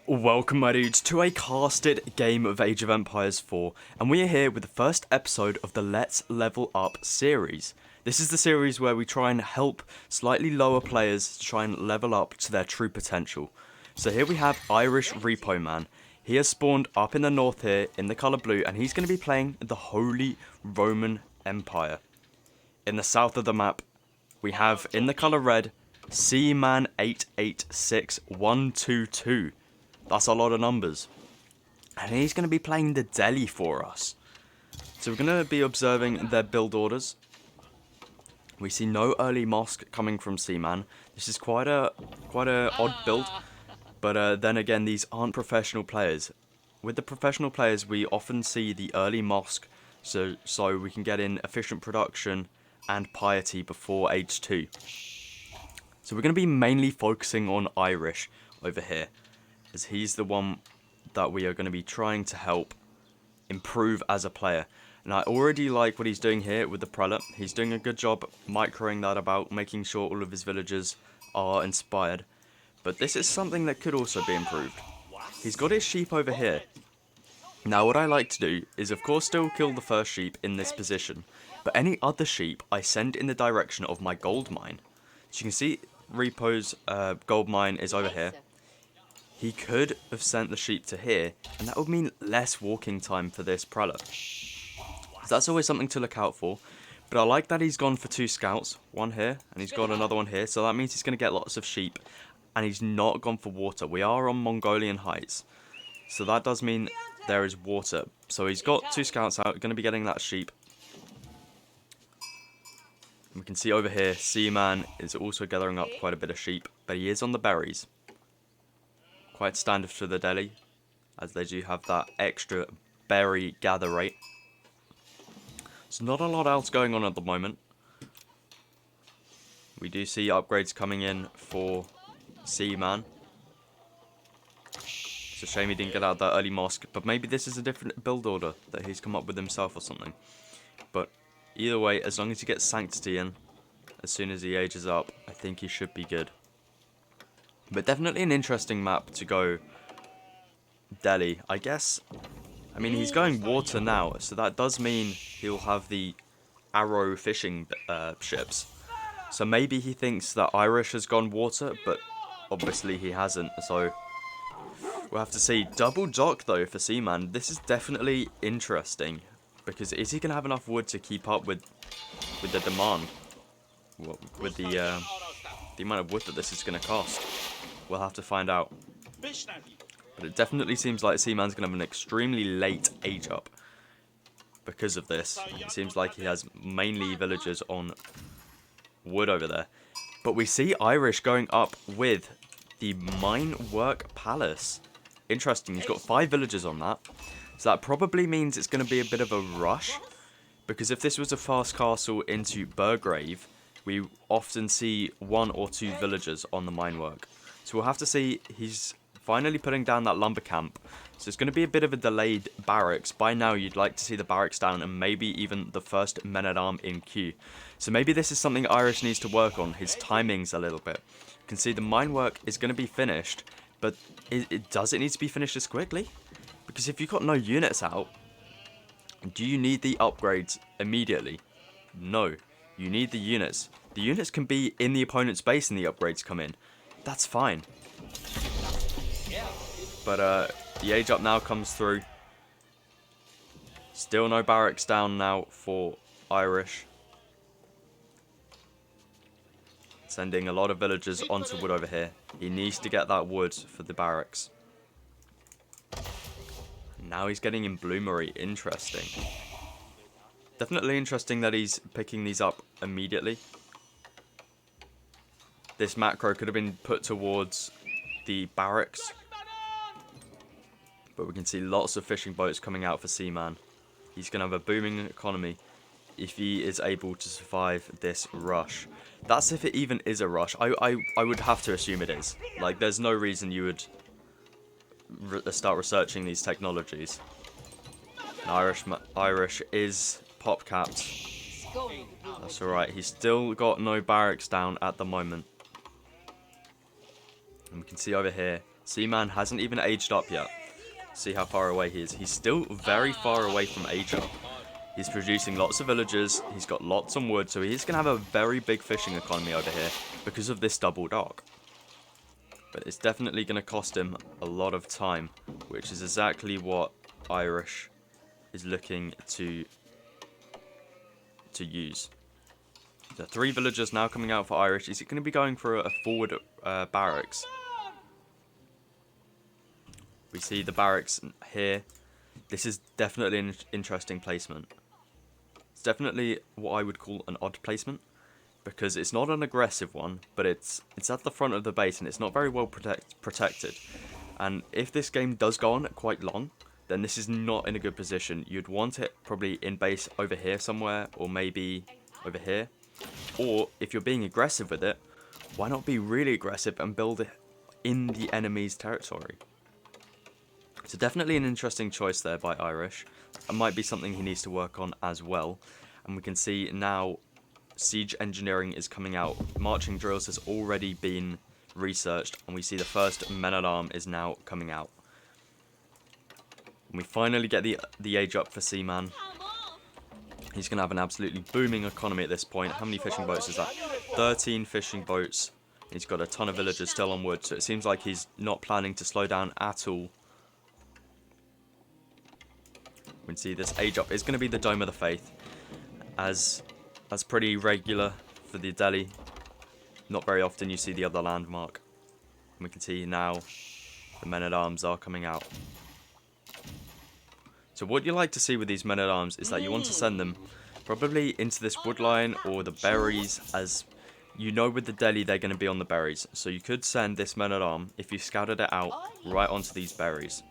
Welcome my dudes to a casted game of Age of Empires 4, and we are here with the first episode of the Let's Level Up series. This is the series where we try and help slightly lower players to try and level up to their true potential. So here we have Irish Repo Man. He has spawned up in the north here in the colour blue, and he's going to be playing the Holy Roman Empire. In the south of the map, we have in the colour red, Seaman 886122. That's a lot of numbers. And he's going to be playing the Delhi for us. So we're going to be observing their build orders. We see no early mosque coming from Seaman. This is quite a odd build. But then again, these aren't professional players. With the professional players, we often see the early mosque. So we can get in efficient production and piety before age 2. So we're going to be mainly focusing on Irish over here, as he's the one that we are going to be trying to help improve as a player. And I already like what he's doing here with the prelate. He's doing a good job microing that about, making sure all of his villagers are inspired. But this is something that could also be improved. He's got his sheep over here. Now what I like to do is of course still kill the first sheep in this position, but any other sheep I send in the direction of my gold mine. So you can see Repo's gold mine is over here. He could have sent the sheep to here, and that would mean less walking time for this prelate. So that's always something to look out for. But I like that he's gone for 2 scouts, one here, and he's got another one here, so that means he's going to get lots of sheep. And he's not gone for water. We are on Mongolian heights, so that does mean there is water. So he's got 2 scouts out, going to be getting that sheep. We can see over here, Seaman is also gathering up quite a bit of sheep, but he is on the berries. Quite standard for the Delhi, as they do have that extra berry gather rate. So not a lot else going on at the moment. We do see upgrades coming in for Seaman. It's a shame he didn't get out that early mosque, but maybe this is a different build order that he's come up with himself or something. But either way, as long as he gets Sanctity in, as soon as he ages up, I think he should be good. But definitely an interesting map to go Delhi, I guess. I mean, he's going water now, so that does mean he'll have the arrow fishing ships. So maybe he thinks that Irish has gone water, but obviously he hasn't, so we'll have to see. Double dock though for Seaman. This is definitely interesting, because is he going to have enough wood to keep up with the demand? With the amount of wood that this is going to cost? We'll have to find out. But it definitely seems like Seaman's going to have an extremely late age up because of this. It seems like he has mainly villagers on wood over there. But we see Irish going up with the Mine Work Palace. Interesting, he's got 5 villagers on that. So that probably means it's going to be a bit of a rush. Because if this was a fast castle into Burgrave, we often see 1 or 2 villagers on the mine work. So we'll have to see. He's finally putting down that lumber camp. So it's going to be a bit of a delayed barracks. By now you'd like to see the barracks down and maybe even the first men-at-arm in queue. So maybe this is something Irish needs to work on, his timings a little bit. You can see the mine work is going to be finished, but does it need to be finished as quickly? Because if you've got no units out, do you need the upgrades immediately? No, you need the units. The units can be in the opponent's base and the upgrades come in. That's fine. But the age up now comes through. Still no barracks down now for Irish. Sending a lot of villagers onto wood over here. He needs to get that wood for the barracks. Now he's getting in bloomery. Interesting. Definitely interesting that he's picking these up immediately. This macro could have been put towards the barracks. But we can see lots of fishing boats coming out for Seaman. He's going to have a booming economy if he is able to survive this rush. That's if it even is a rush. I would have to assume it is. Like, there's no reason you would start researching these technologies. And Irish is pop capped. That's alright. He's still got no barracks down at the moment. And we can see over here, Seaman hasn't even aged up yet. See how far away he is. He's still very far away from age up. He's producing lots of villagers. He's got lots on wood. So he's going to have a very big fishing economy over here because of this double dock. But it's definitely going to cost him a lot of time, which is exactly what Irish is looking to use. The 3 villagers now coming out for Irish. Is it going to be going for a forward barracks? We see the barracks here. This is definitely an interesting placement. It's definitely what I would call an odd placement, because it's not an aggressive one, but it's at the front of the base and it's not very well protected. And if this game does go on quite long, then this is not in a good position. You'd want it probably in base over here somewhere, or maybe over here. Or if you're being aggressive with it, why not be really aggressive and build it in the enemy's territory? So definitely an interesting choice there by Irish. It might be something he needs to work on as well. And we can see now siege engineering is coming out. Marching drills has already been researched, and we see the first men-at-arm is now coming out. And we finally get the age up for Seaman. He's going to have an absolutely booming economy at this point. How many fishing boats is that? 13 fishing boats. He's got a ton of villagers still on wood, so it seems like he's not planning to slow down at all. We can see this age up is going to be the Dome of the Faith, as that's pretty regular for the Delhi. Not very often you see the other landmark. And we can see now the men-at-arms are coming out. So what you like to see with these men-at-arms is that you want to send them probably into this woodline or the berries, as you know with the Delhi they're going to be on the berries. So you could send this men-at-arm, if you scouted it out, right onto these berries.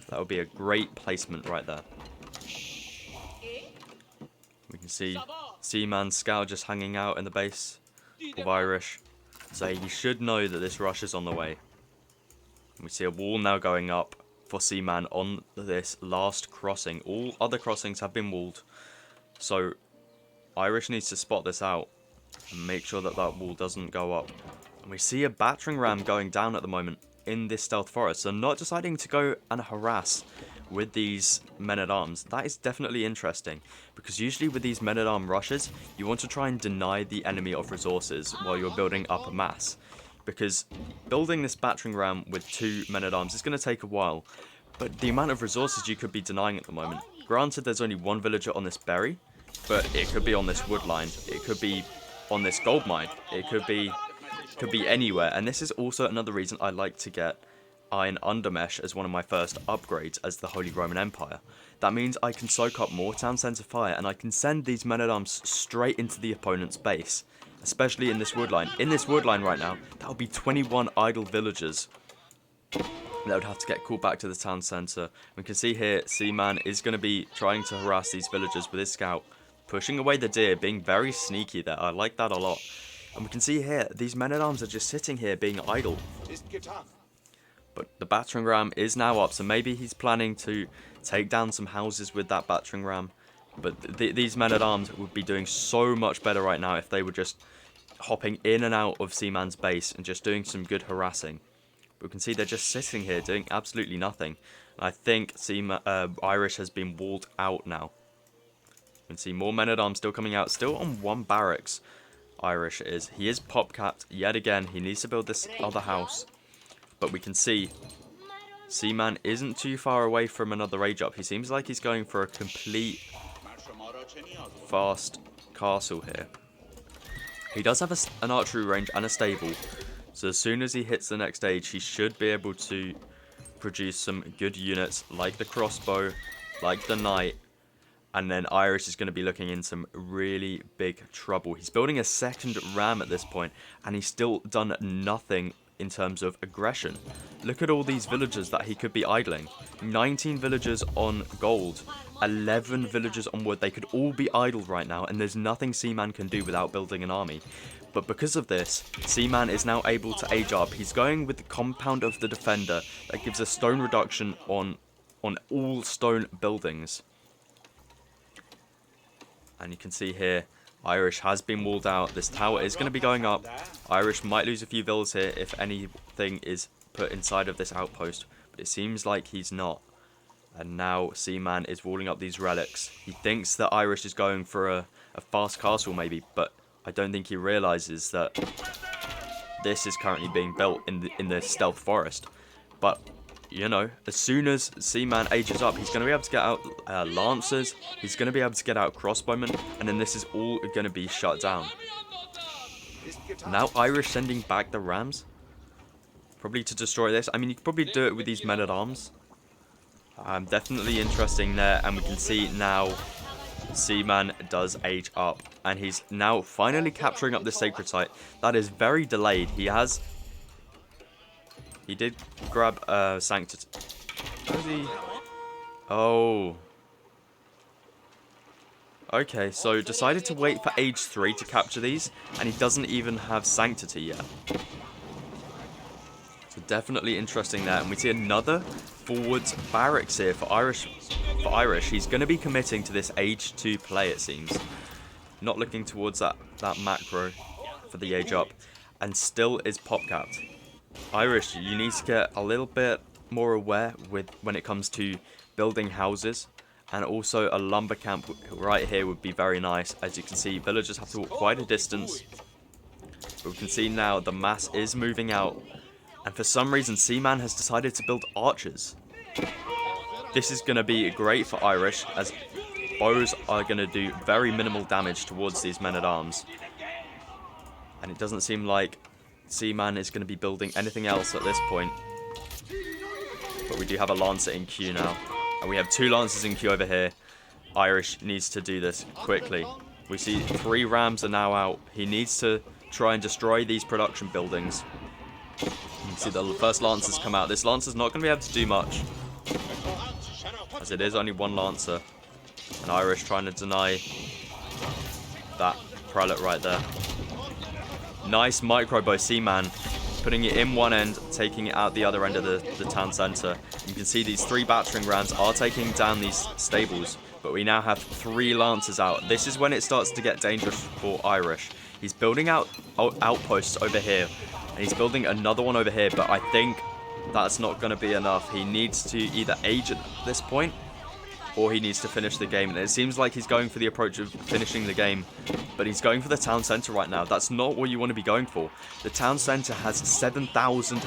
That would be a great placement right there. We can see Seaman's scout just hanging out in the base of Irish. So he should know that this rush is on the way. We see a wall now going up for Seaman on this last crossing. All other crossings have been walled. So Irish needs to spot this out and make sure that that wall doesn't go up. And we see a battering ram going down at the moment in this stealth forest. So not deciding to go and harass with these men-at-arms. That is definitely interesting, because usually with these men-at-arm rushes, you want to try and deny the enemy of resources while you're building up a mass. Because building this battering ram with 2 men-at-arms is going to take a while, but the amount of resources you could be denying at the moment. Granted, there's only 1 villager on this berry, but it could be on this wood line, it could be on this gold mine, it could be anywhere. And this is also another reason I like to get Iron Undermesh as one of my first upgrades as the Holy Roman Empire. That means I can soak up more town centre fire, and I can send these men-at-arms straight into the opponent's base, especially in this wood line. In this wood line right now, that would be 21 idle villagers that would have to get called back to the town centre. We can see here Seaman is going to be trying to harass these villagers with his scout, pushing away the deer, being very sneaky there. I like that a lot. And we can see here these men-at-arms are just sitting here being idle. But the battering ram is now up, so maybe he's planning to take down some houses with that battering ram. But these men-at-arms would be doing so much better right now if they were just hopping in and out of Seaman's base and just doing some good harassing. But we can see they're just sitting here doing absolutely nothing. And I think Irish has been walled out now. You can see more men-at-arms still coming out, still on 1 barracks. Irish is. He is pop-capped yet again. He needs to build this other house. But we can see Seaman isn't too far away from another age up. He seems like he's going for a complete fast castle here. He does have an archery range and a stable. So as soon as he hits the next stage, he should be able to produce some good units like the crossbow, like the knight. And then Irish is going to be looking in some really big trouble. He's building a second ram at this point, and he's still done nothing in terms of aggression. Look at all these villagers that he could be idling. 19 villagers on gold, 11 villagers on wood. They could all be idle right now, and there's nothing Seaman can do without building an army. But because of this, Seaman is now able to age up. He's going with the compound of the defender that gives a stone reduction on all stone buildings. And you can see here, Irish has been walled out. This tower is going to be going up. Irish might lose a few villas here if anything is put inside of this outpost, but it seems like he's not. And now Seaman is walling up these relics. He thinks that Irish is going for a fast castle maybe, but I don't think he realizes that this is currently being built in the stealth forest. But, you know, as soon as Seaman ages up, he's going to be able to get out lancers, he's going to be able to get out crossbowmen, and then this is all going to be shut down. Now Irish sending back the rams, probably to destroy this. I mean, you could probably do it with these men-at-arms. Definitely interesting there, and we can see now Seaman does age up, and he's now finally capturing up the sacred site. That is very delayed. He did grab Sanctity. How is he? Oh. Okay, so decided to wait for age 3 to capture these, and he doesn't even have Sanctity yet. So definitely interesting there, and we see another forwards barracks here for Irish. He's going to be committing to this age 2 play, it seems. Not looking towards that macro for the age up, and still is pop capped. Irish, you need to get a little bit more aware when it comes to building houses, and also a lumber camp right here would be very nice. As you can see, villagers have to walk quite a distance, but we can see now the mass is moving out, and for some reason Seaman has decided to build archers. This is going to be great for Irish, as bows are going to do very minimal damage towards these men-at-arms, and it doesn't seem like Seaman is going to be building anything else at this point. But we do have a lancer in queue now, and we have 2 lancers in queue over here. Irish needs to do this quickly. We see 3 rams are now out. He needs to try and destroy these production buildings. You can see the first lancers come out. This lancer's not going to be able to do much, as it is only 1 lancer. And Irish trying to deny that prelate right there. Nice micro by Seaman, putting it in one end, taking it out the other end of the town centre. You can see these 3 battering rams are taking down these stables, but we now have 3 lancers out. This is when it starts to get dangerous for Irish. He's building out outposts over here, and he's building another one over here, but I think that's not going to be enough. He needs to either age at this point, or he needs to finish the game. And it seems like he's going for the approach of finishing the game, but he's going for the town centre right now. That's not what you want to be going for. The town centre has 7,000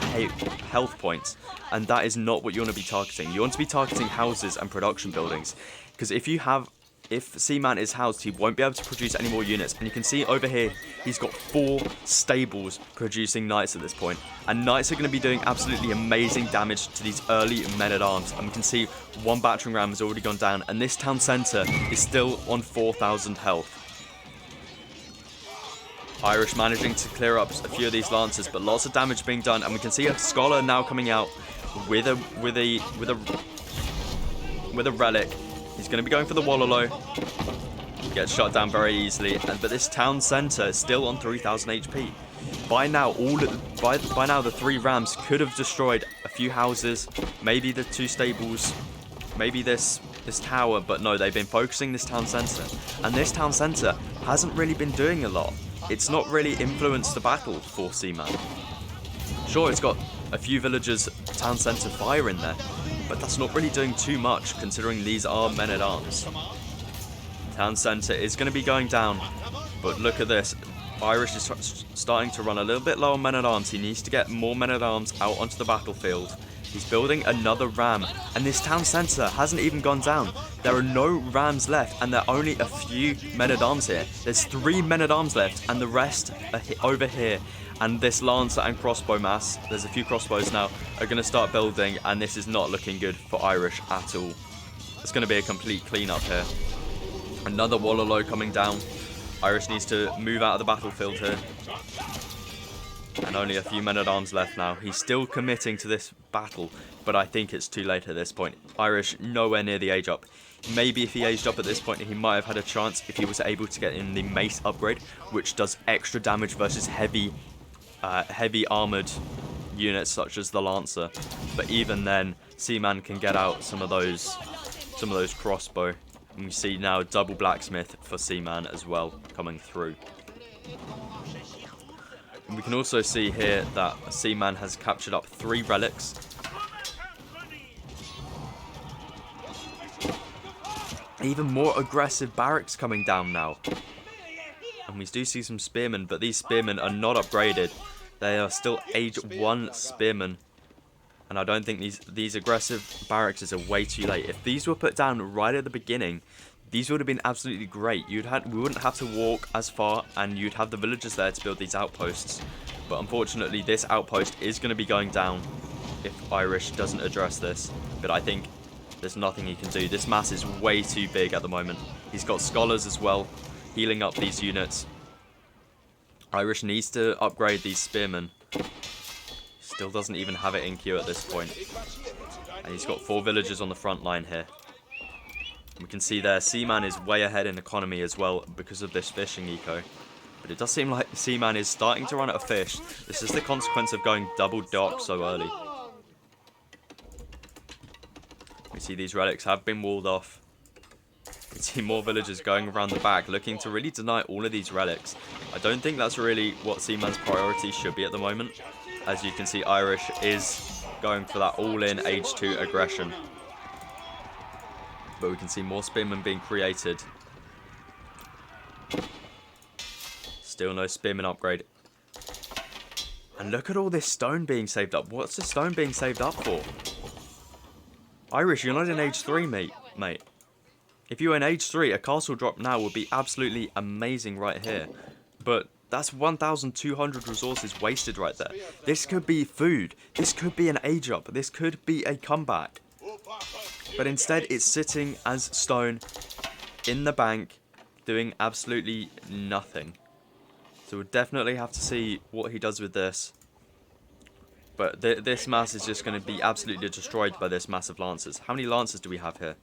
health points, and that is not what you want to be targeting. You want to be targeting houses and production buildings, because if Seaman is housed, he won't be able to produce any more units. And you can see over here, he's got 4 stables producing knights at this point. And knights are going to be doing absolutely amazing damage to these early men-at-arms. And we can see 1 battering ram has already gone down, and this town centre is still on 4,000 health. Irish managing to clear up a few of these lancers, but lots of damage being done. And we can see a scholar now coming out with a relic. He's going to be going for the Wololo. Gets shot down very easily, but this town centre is still on 3,000 HP. By now, the 3 rams could have destroyed a few houses, maybe the 2 stables, maybe this tower, but no, they've been focusing this town centre, and this town centre hasn't really been doing a lot. It's not really influenced the battle for Seaman. Sure, it's got a few villagers town centre fire in there, but that's not really doing too much, considering these are men-at-arms. Town centre is going to be going down, but look at this. Irish is starting to run a little bit low on men-at-arms. He needs to get more men-at-arms out onto the battlefield. He's building another ram, and this town centre hasn't even gone down. There are no rams left, and there are only a few men-at-arms here. There's 3 men-at-arms left, and the rest are over here. And this lancer and crossbow mass, there's a few crossbows now, are going to start building, and this is not looking good for Irish at all. It's going to be a complete clean-up here. Another Wololo coming down. Irish needs to move out of the battlefield here. And only a few men-at-arms left now. He's still committing to this battle, but I think it's too late at this point. Irish nowhere near the age up. Maybe if he aged up at this point, he might have had a chance if he was able to get in the mace upgrade, which does extra damage versus heavy armoured units such as the Lancer. But even then, Seaman can get out some of those crossbow. And we see now double blacksmith for Seaman as well coming through. And we can also see here that Seaman has captured up 3 relics. Even more aggressive barracks coming down now. And we do see some spearmen, but these spearmen are not upgraded. They are still age 1 spearmen. And I don't think these aggressive barracks are way too late. If these were put down right at the beginning, these would have been absolutely great. We wouldn't have to walk as far, and you'd have the villagers there to build these outposts. But unfortunately, this outpost is going to be going down if Irish doesn't address this. But I think there's nothing he can do. This mass is way too big at the moment. He's got scholars as well, healing up these units. Irish needs to upgrade these spearmen. Still doesn't even have it in queue at this point. And he's got 4 villagers on the front line here. We can see there, Seaman is way ahead in economy as well because of this fishing eco. But it does seem like Seaman is starting to run out of fish. This is the consequence of going double dock so early. We see these relics have been walled off. We see more villagers going around the back, looking to really deny all of these relics. I don't think that's really what Seaman's priority should be at the moment. As you can see, Irish is going for that all-in age 2 aggression. But we can see more spearmen being created. Still no spearman upgrade. And look at all this stone being saved up. What's the stone being saved up for? Irish, you're not in age 3, mate. If you were in age 3, a castle drop now would be absolutely amazing right here. But that's 1,200 resources wasted right there. This could be food. This could be an age up. This could be a comeback. But instead, it's sitting as stone in the bank, doing absolutely nothing. So we'll definitely have to see what he does with this. But this mass is just going to be absolutely destroyed by this mass of lancers. How many lancers do we have here?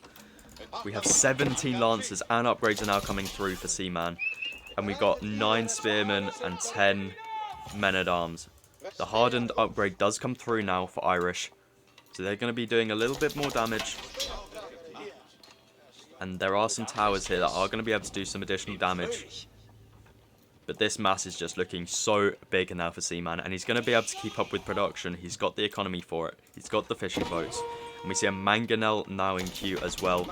We have 17 lancers, and upgrades are now coming through for Seaman. And we've got 9 spearmen and 10 men-at-arms. The hardened upgrade does come through now for Irish. So they're going to be doing a little bit more damage. And there are some towers here that are going to be able to do some additional damage. But this mass is just looking so big now for Seaman. And he's going to be able to keep up with production. He's got the economy for it. He's got the fishing boats. And we see a mangonel now in queue as well.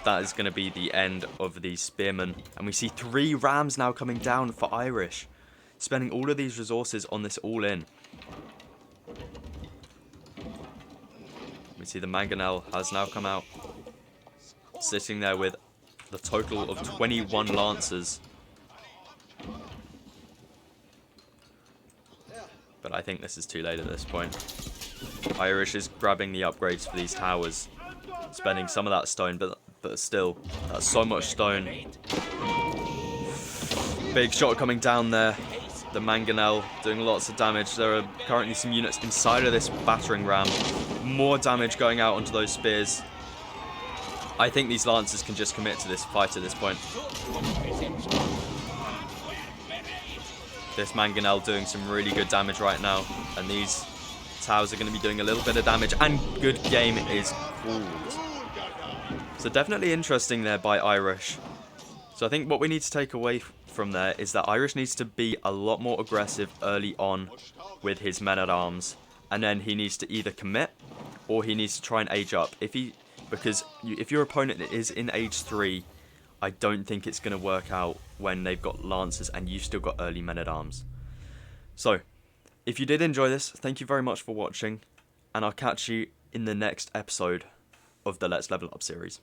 That is going to be the end of these spearmen. And we see 3 rams now coming down for Irish. Spending all of these resources on this all-in. We see the mangonel has now come out. Sitting there with the total of 21 lancers. But I think this is too late at this point. Irish is grabbing the upgrades for these towers. Spending some of that stone, but still, that's so much stone. Big shot coming down there. The mangonel doing lots of damage. There are currently some units inside of this battering ram. More damage going out onto those spears. I think these lancers can just commit to this fight at this point. This mangonel doing some really good damage right now. And these towers are going to be doing a little bit of damage. And good game is called. So definitely interesting there by Irish. So I think what we need to take away from there is that Irish needs to be a lot more aggressive early on with his men-at-arms. And then he needs to either commit or he needs to try and age up. Because if your opponent is in age 3, I don't think it's going to work out when they've got lancers and you've still got early men-at-arms. So, if you did enjoy this, thank you very much for watching. And I'll catch you in the next episode of the Let's Level Up series.